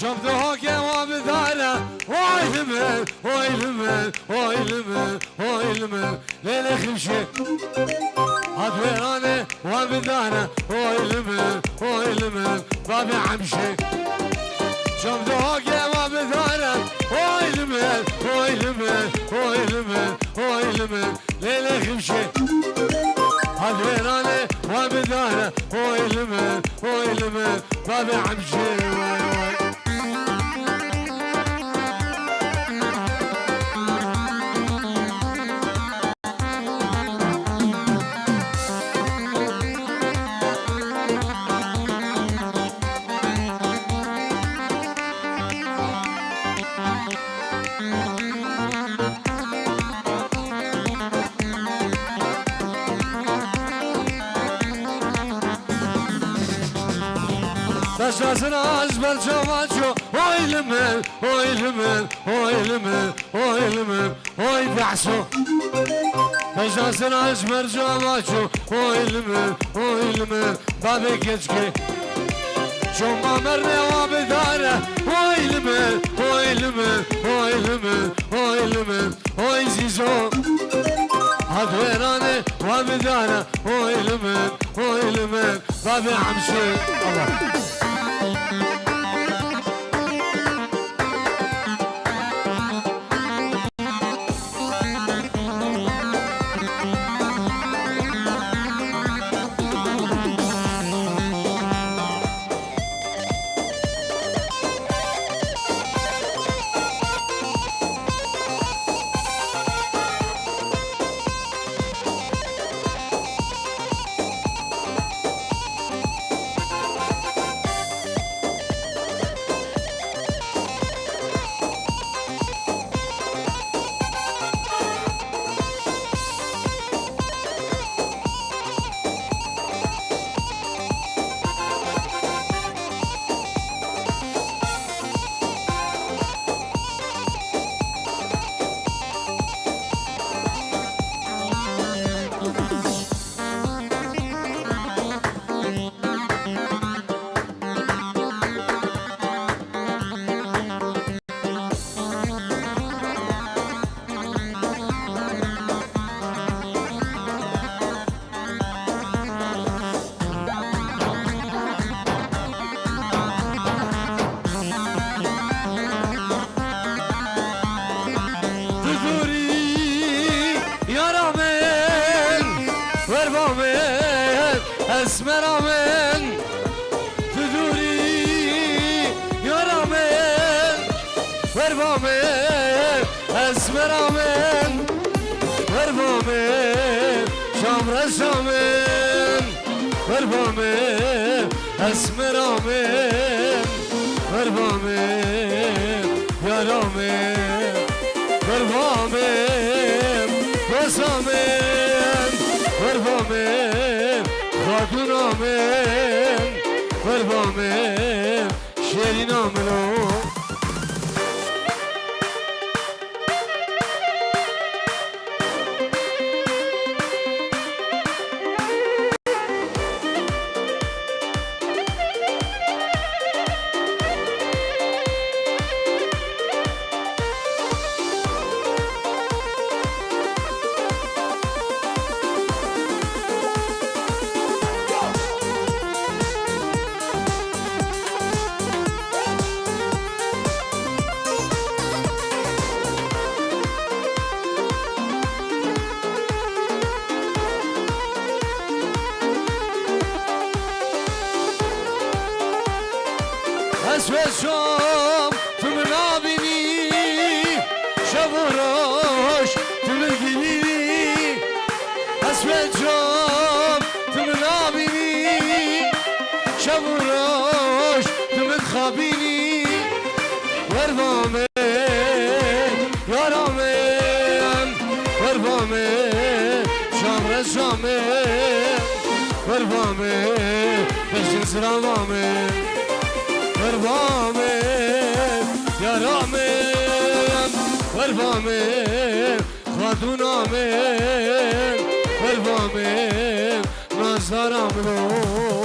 شفتها جواب داره وایلمه وایلمه وایلمه وایلمه لیل خمشه هدویرانه وابدانه وایلمه وایلمه باب عمشه شفتها جواب داره وایلمه وایلمه وایلمه وایلمه لیل خمشه هدويراني وابدانه ويلمه ويلمه باب عمشي Taşlasına azber çavaço Oylimel, oylimel, oylimel, oylimel, oy ba'so Taşlasına azber çavaço Oylimel, oylimel, babi keçki Şoma merne vabidare Oylimel, oylimel, oylimel, oylimel, oy zizo Hadverane vabidare Oylimel, oylimel, babi amşi Allah اسمرامن تدوري يا رامن وربامن اسمرامن وربامن شامر شامن وربامن اسمرامن وربامن يا رامن وربامن وسامن وربامن خاتونامن وربامن شیرینامنو اسود شام تو من نبینی شب و روش تو من گیری اسود شام تو من نبینی شب و روش تو من خوابینی وربامه یارامه وربامه شام رشامه وربامه بشین سرامه وربامن یارامن وربامن خاتونامن وربامن نازدارامن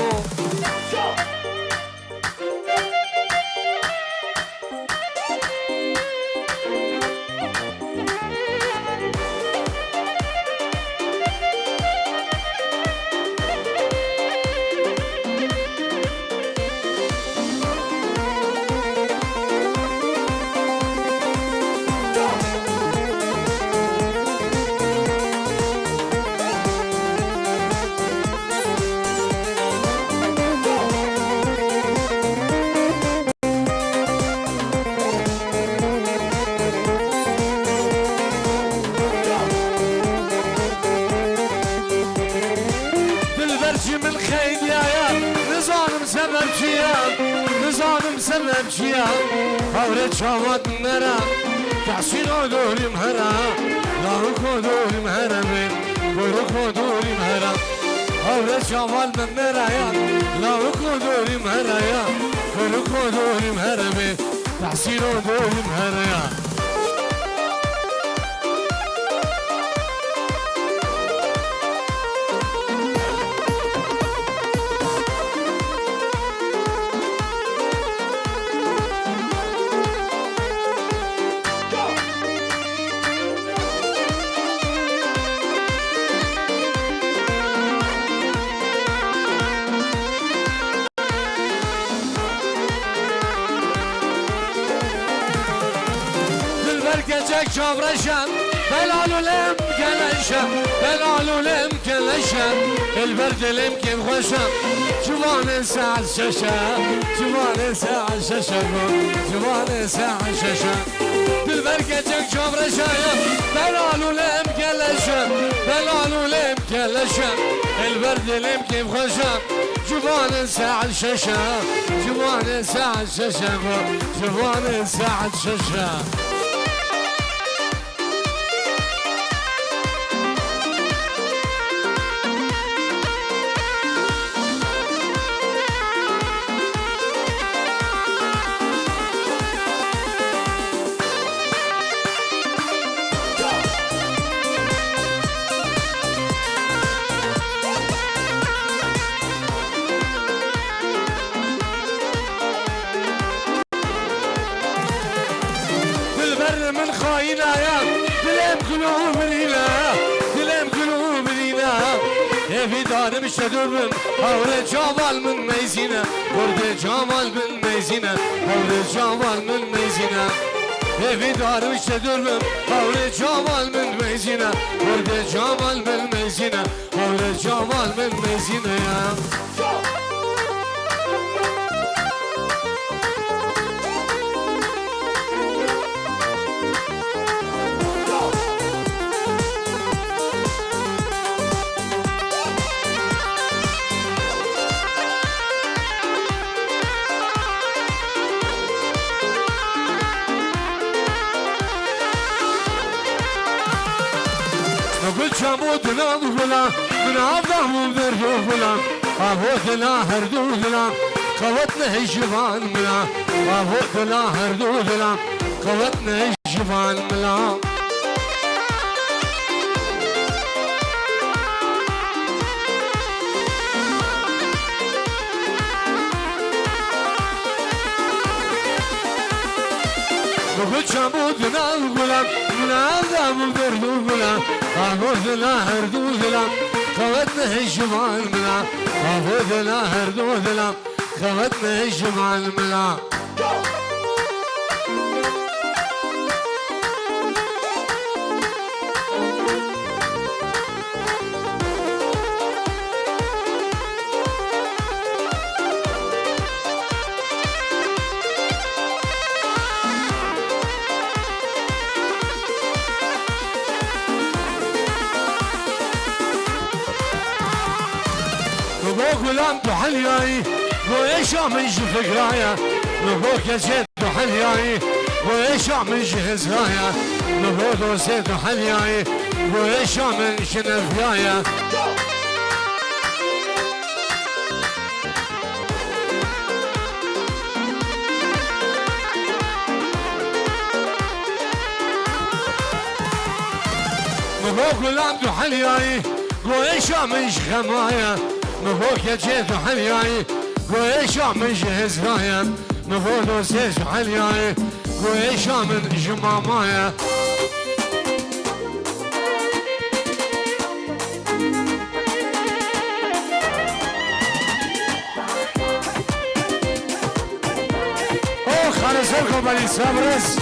سبب شيا هوري شوات نرا تحسين دوري مهرا لا دوري مهرا بين كورو دوري مهرا هوري شوات نرا يا لا دوري مهرا يا كورو دوري مهرا بين تحسين دوري مهرا يا Gecek çavraşan Belalü lem geleşem Belalü lem geleşem Elber dilim kim hoşam Civanı sa'al şeşem Civanı sa'al şeşem Civanı sa'al şeşem Dilber gecek çavraşan Belalü lem geleşem Belalü lem geleşem Elber dilim kim hoşam Civanı sa'al şeşem Civanı sa'al şeşem Civanı sa'al şeşem من خاينا يا دلم قلوب لينا دلم قلوب لينا في دار مش تدرم هوري جمال من ميزينا ورد جمال من ميزينا هوري جمال من ميزينا في دار مش تدرم هوري جمال من ميزينا ورد جمال من ميزينا هوري جمال من ميزينا يا نقول شامودنا بغلا من عظم برجو بلا أبوتنا هردو بلا قوتنا هجبان ملا أبوتنا هردو بلا قوتنا هجبان ملا نقول شامودنا بغلا من عظم برجو بلا أبوذنا هردوذنا خوتنا هجمان ملا أبوذنا هردوذنا خوتنا هجمان ملا نبوك ولام تحلياي وإيشا من فكرايا نبوك يا زيد تحلياي وإيشا من هزرايا نبوك زيد تحلياي وإيشا من شنفيايا نبوك ولام تحلياي وإيشا من خمايا نبوك يا جيت حلياي وإيشا من هزرايا نبوك زيد حلياي وإيشا من جمامايا خالصكم بني سابرس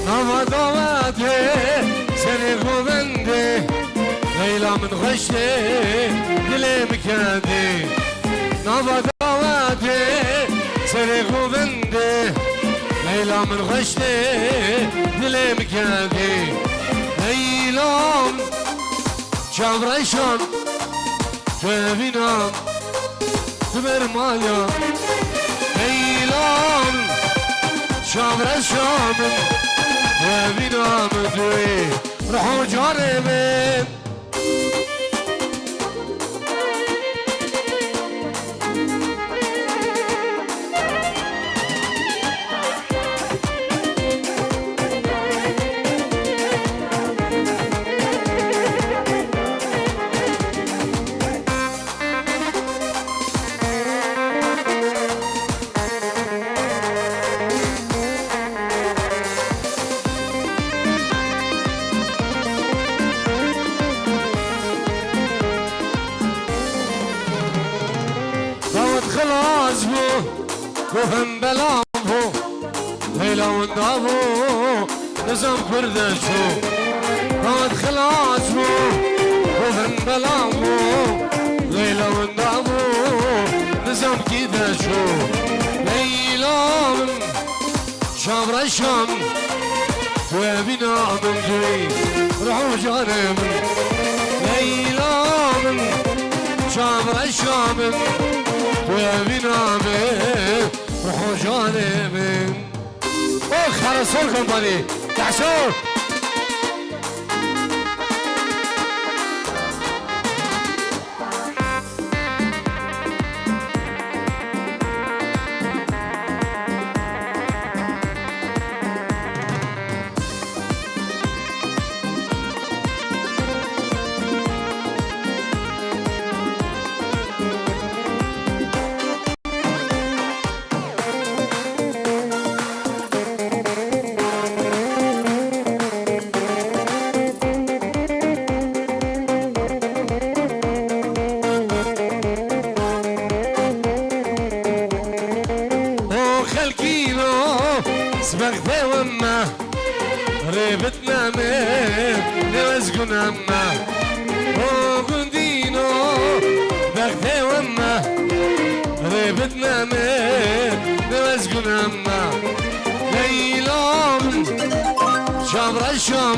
نوادواتي سني غوبندي ليلى من غشتي دلي مكادي نوادواتي سني غوبندي هيلا من غشتي دلم كادي هيلام شابرشام تبينام تبرماليا هيلام شابرشام تبينام دوي روحو جانبين خلاص بو وهم بلام بو ليلى وندابو نظام كردشو هاد خلاص بو وهم بلام بو ليلى وندابو نظام كيدشو ليلى من شابر الشام وبنا من دوي روحو جانب ليلى من شابر الشام وبنامه روحو جانبه اخ على صور كمباني تعسور سبقت وما ريبتنا من نوزقنا ما وقندينو بقت وما ريبتنا من نوزقنا ما ليلى من شابر الشام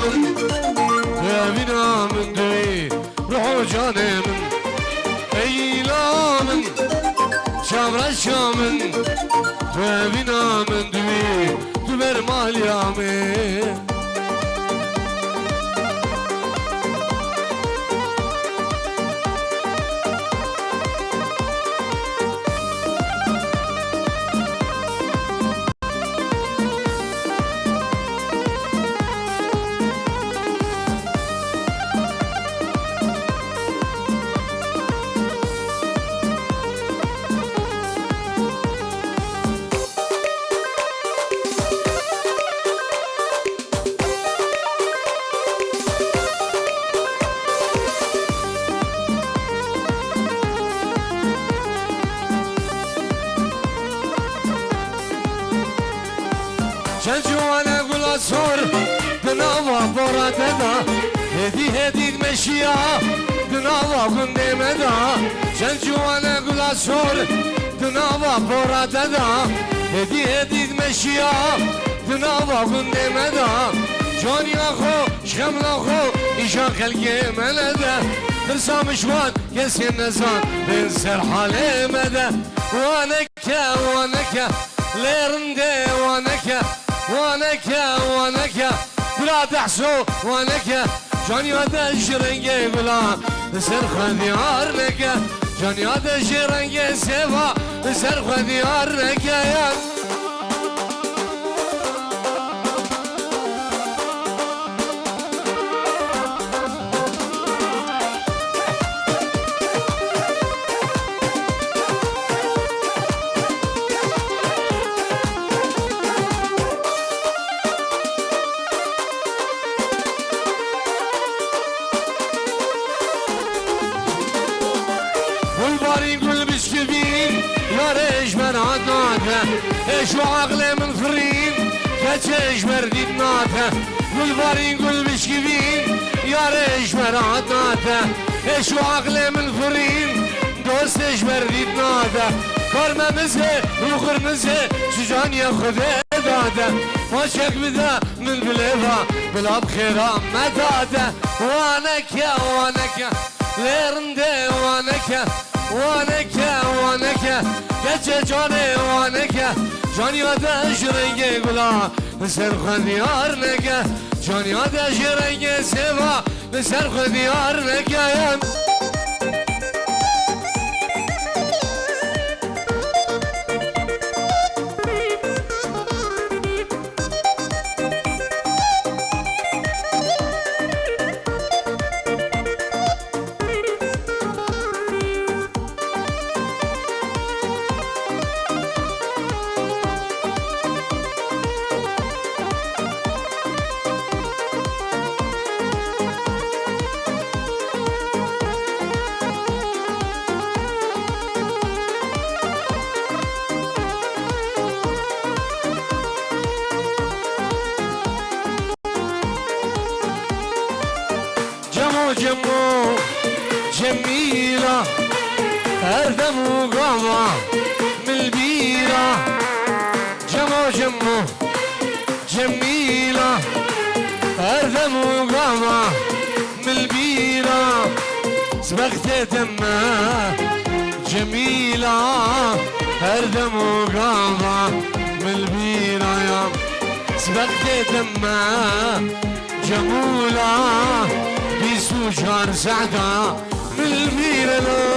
وبنا من دوي روحو جانب ليلى من شابر الشام وبنا من دوي برمال يامي جوانا قول صور دناوا بورا تدا هدي المشيا دناوا قند مدا جوانا قول صور دناوا بورا تدا هدي المشيا دناوا قند مدا جاني اخو شمل اخو ايشا خلقي ملدا ترسا مشوان يسين نزان بين سر حالي مدا وانكا ليرندي وانكا بلا تحسو وانكا جاني هذا الشرنجي بلا سر خديار نكا جاني هذا الشرنجي سيفا سر خديار نكا يا يقول بسكبين يا ريش من عدناته ايش وعقله من فرين كتش مرديد ناته والباري يقول بسكبين يا ريش من عدناته ايش وعقله من فرين دوستش مرديد ناته كرمه مزه وخر مزه شجان ياخذ داده ماشك بدا من بليفا بلا بخيرا ما داده وانك ليرنده وانك يا جاني وانك جاني هذا شرينجي قلا سر خديار نك جاني هذا شرينجي سوا سر خديار نك جمو جميلة أردم وقامة من البيرة جمو جميلة أردم وقامة من البيرة سبقت دمه جميلة أردم وقامة من البيرة يا سبقت دمه جمولة بيسو جار سعدة من البيرة لو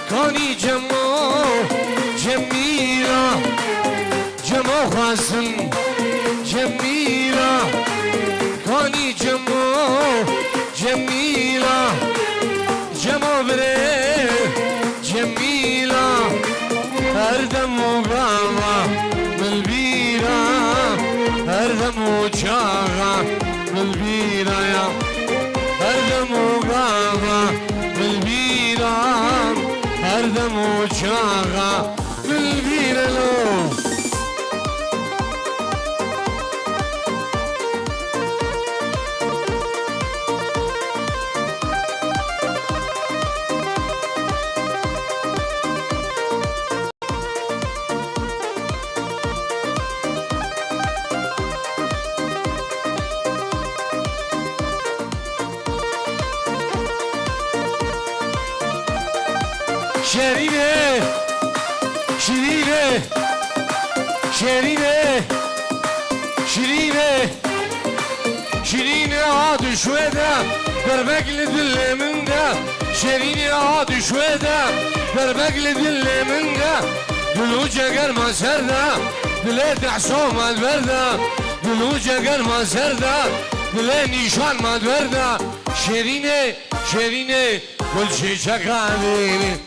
كاني جميلة جمو خاسن جميلة كاني جميلة جمو بري جميلة أردم وقامة من البيرة أردم وجاغة من البيرة يا أردم وقامة من البيرة أردم وجاغة من البيرة لو شرينه شرينه عاد شويدة دربك لدل من ده شرينه عاد شويدة دربك لدل من ده دلوجة قرمة سردة دليت عصوم البردة دلوجة قرمة سردة دليت نيشان ما البردة شرينه كل شي شغالين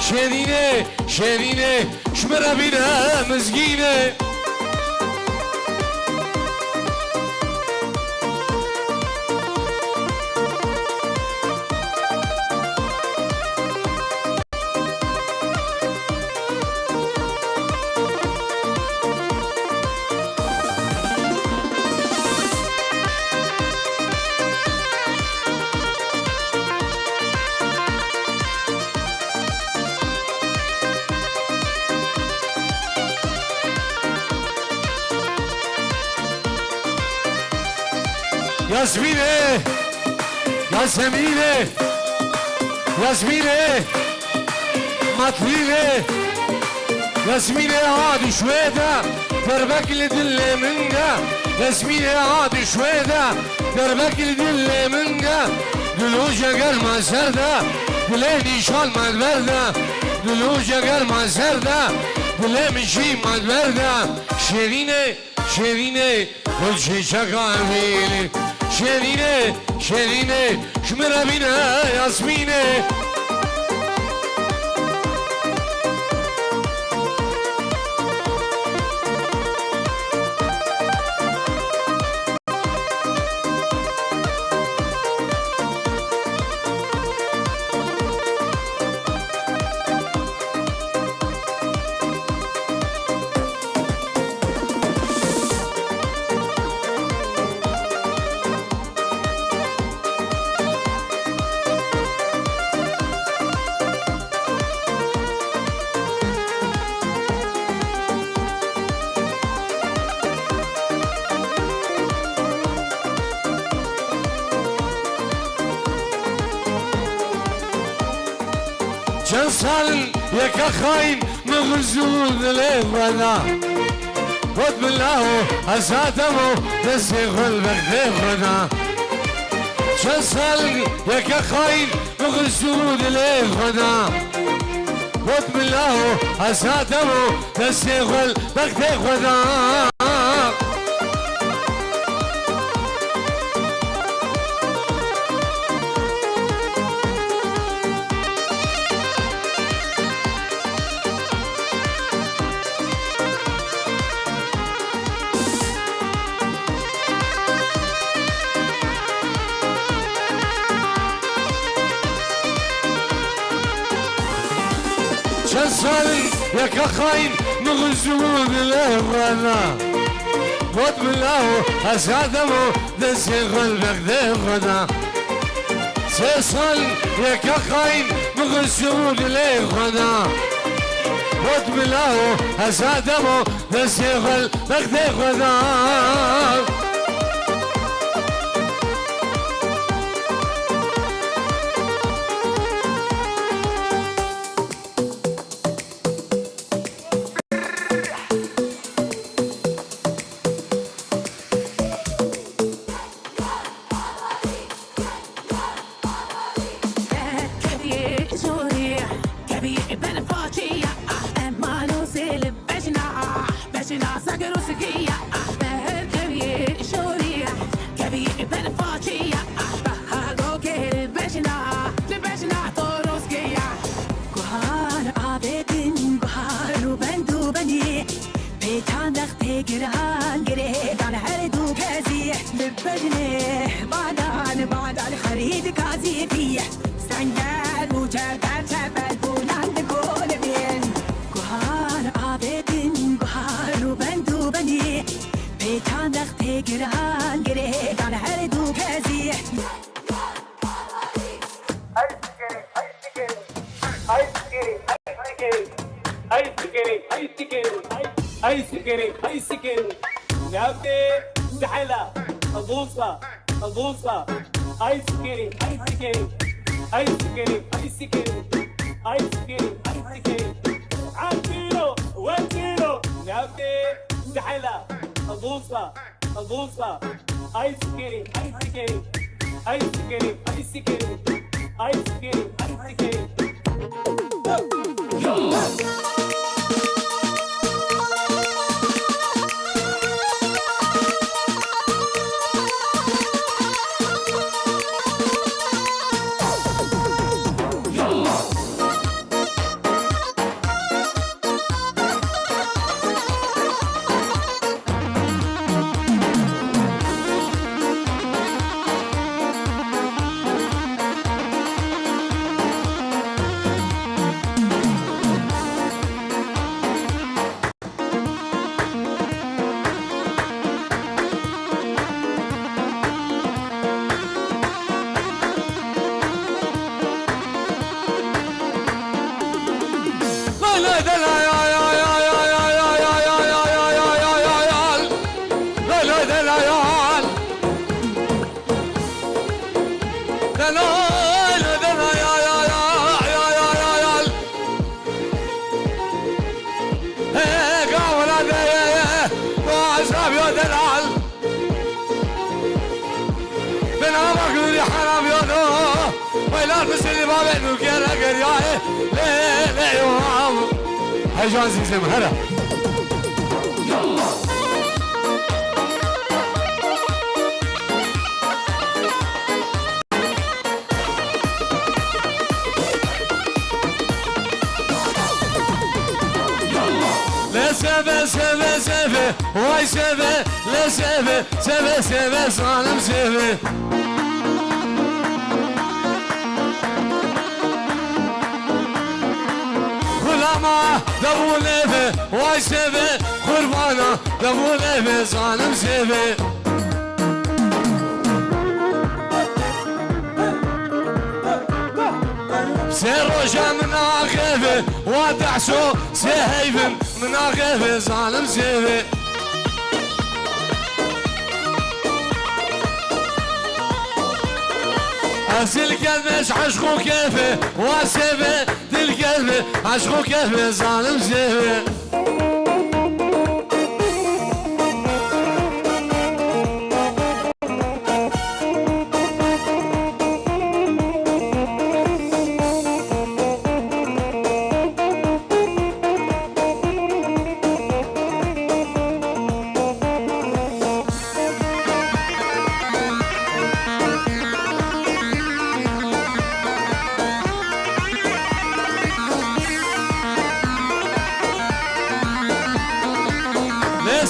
شرينه شمرة بينا مسكينة ياسمينه مطلينه ياسمينه عاد شويدة دربك لدل منها ياسمينه عاد شويدة دربك لدل منها دلوجة قرمة سردة دليني شال ما البردة دلوجة قرمة سردة دليني شي ما البردة شرينه كل شي شغالين شرينه شمرة بينا ياسمينه چند سال یک خاین مغزود لیوانا خود بالله ازادم و دست خل بخت خدا چند سال یک خاین مغزود لیوانا خود بالله ازادم و دست خل بخت خدا چند سالی یک خاین مغزود لیوانا خود بالله ازادم و دست خل بخت خدا سه سال یک خاین مغزود لیوانا خود بالله ازادم و دست خل بخت خدا هيجان زيزم هلا سبه سبه سبه واي سبه لا سبه سبه سبه صالم سبه غلاما دبو لبه واي سبه قربانا دبو لبه صالم سبه سيروجا من آخفه وادعسو سهيفن من آخفه ظالم سيفه أرسل قلبش عشقو كيفه واسيبه دل قلبه عشقو كيفه ظالم سيبه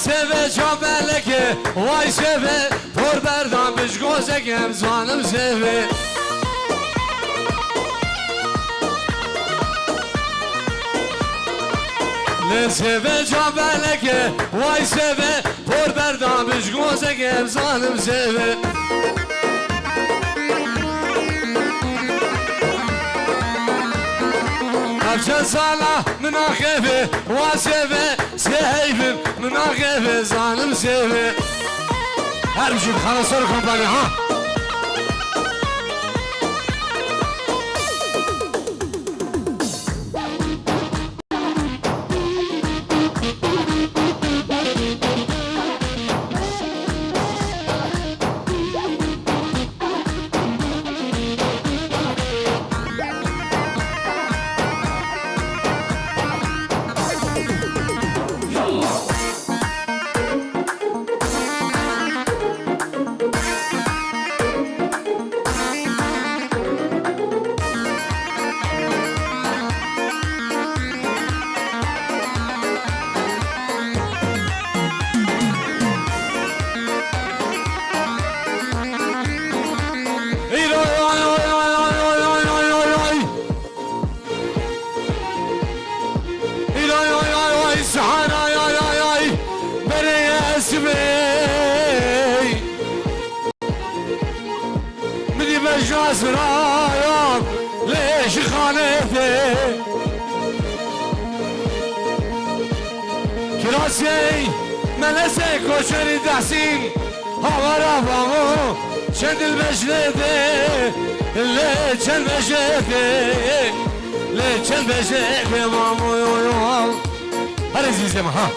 سبه جابلکه وای سبه پر بردم بشگوزگم زانم سبه سبه جابلکه وای سبه پر بردم بشگوزگم زانم سبه افشل صالح من آخفه واسفه سيفن من آخفه ظالم سيفه هرشي خلاص الكومباني ها مجاز رايم ليش خانته كراسي ملسي كوشري تحسين هوا بامو شد المجلده ليش المجلده ليش المجلده مامو يوم هرزي زي ما ها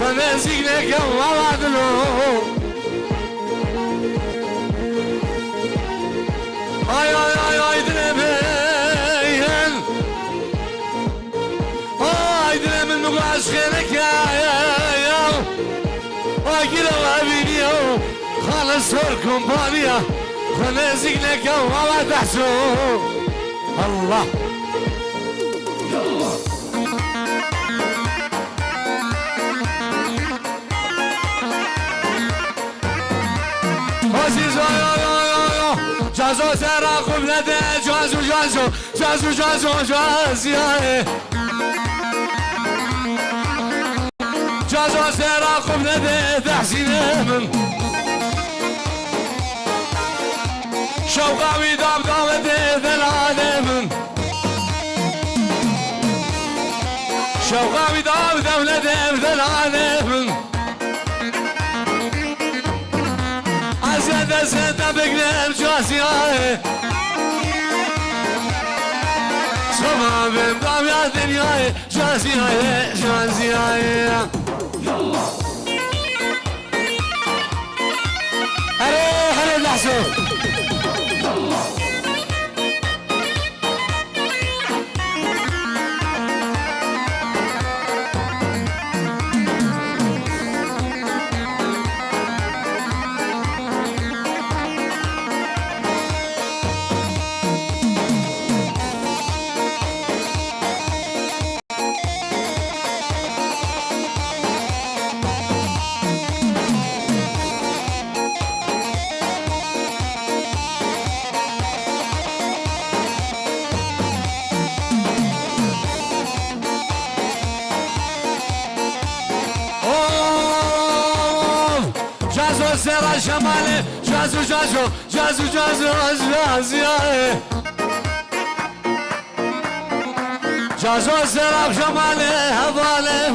فنسينك ووعد له اي اي اي اي دلمين اي دلمين نقاش خيرك يا اجي وابينيو خالص صور كومبانيا فنسينك ووعد حسو الله جازو سرا قبلته جازو جازو جازو جازو جاز يا جازو سرا قبلته تحسين من شوقا ويداب دامته ذلالم شوقا ويداب دولته ذلالم زد بقلب جاسياه صبا بمضام يا دنياي جاسياه جاسياه هلا لحظة سر شماله جازو جازو جازو جازو جازو جازو سر شماله هواله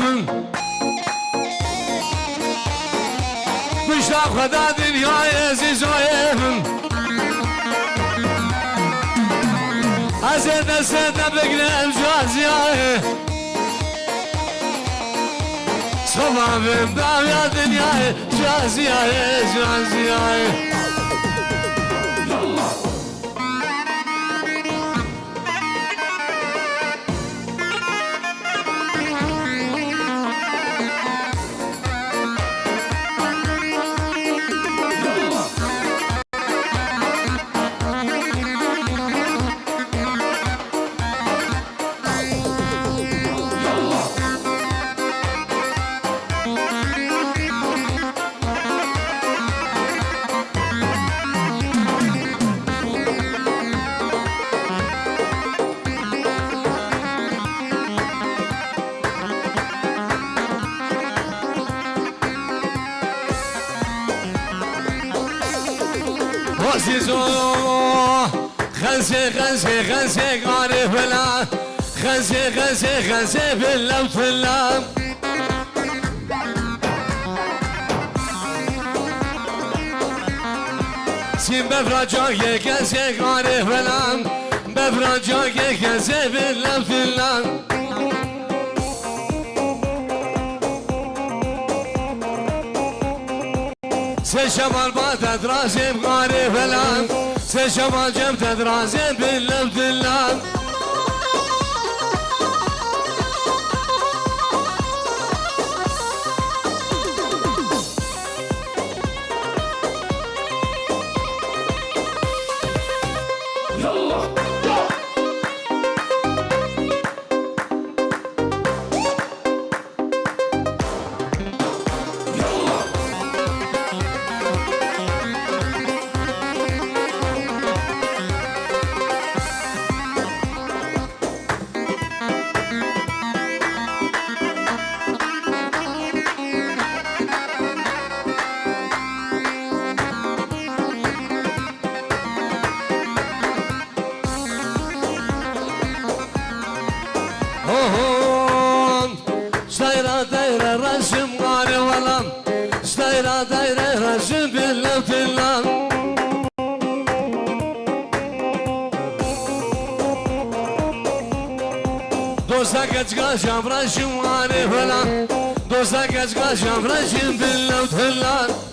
مشتاق خدا دنیای زیزایم از دست بگیرم جازیای صبحم داویا دنیای جازیای جازیای عزيزو خنسي خنسي خنسي قاري فلا خنسي خنسي خنسي فلا وفلا سيم بفراجاك خنسي قاري فلا بفراجاك خنسي فلا وفلا سه شمال با تدرازم قاری فلان سه شمال جم تدرازم بلم دلان دايرة رسم قاري ولم دايرة رسم بالله بالله دوستك اتقاشم رسم قاري ولم دوستك اتقاشم رسم بالله بالله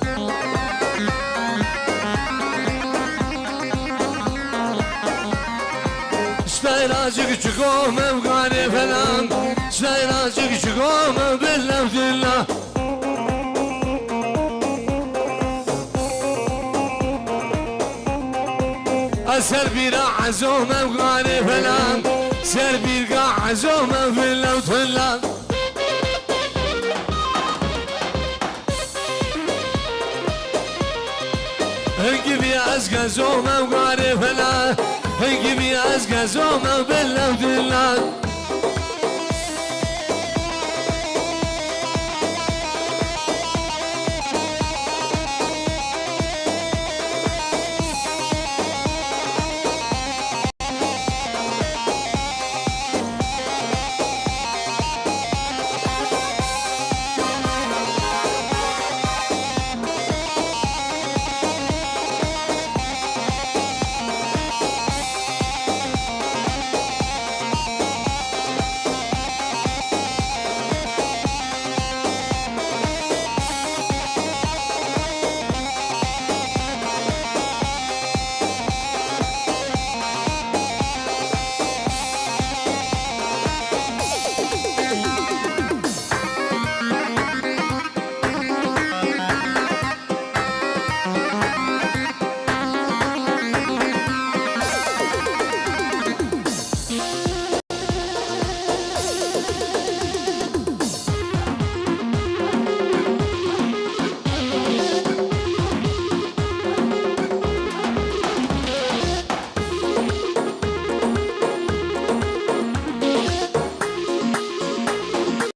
Stayrazcık çıkoma gari falan Stayrazcık çıkoma billah billah Eser bir azome gari falan Ser bir azome billah billah Gibi az gazome gari falan Gibi az gazome billah billah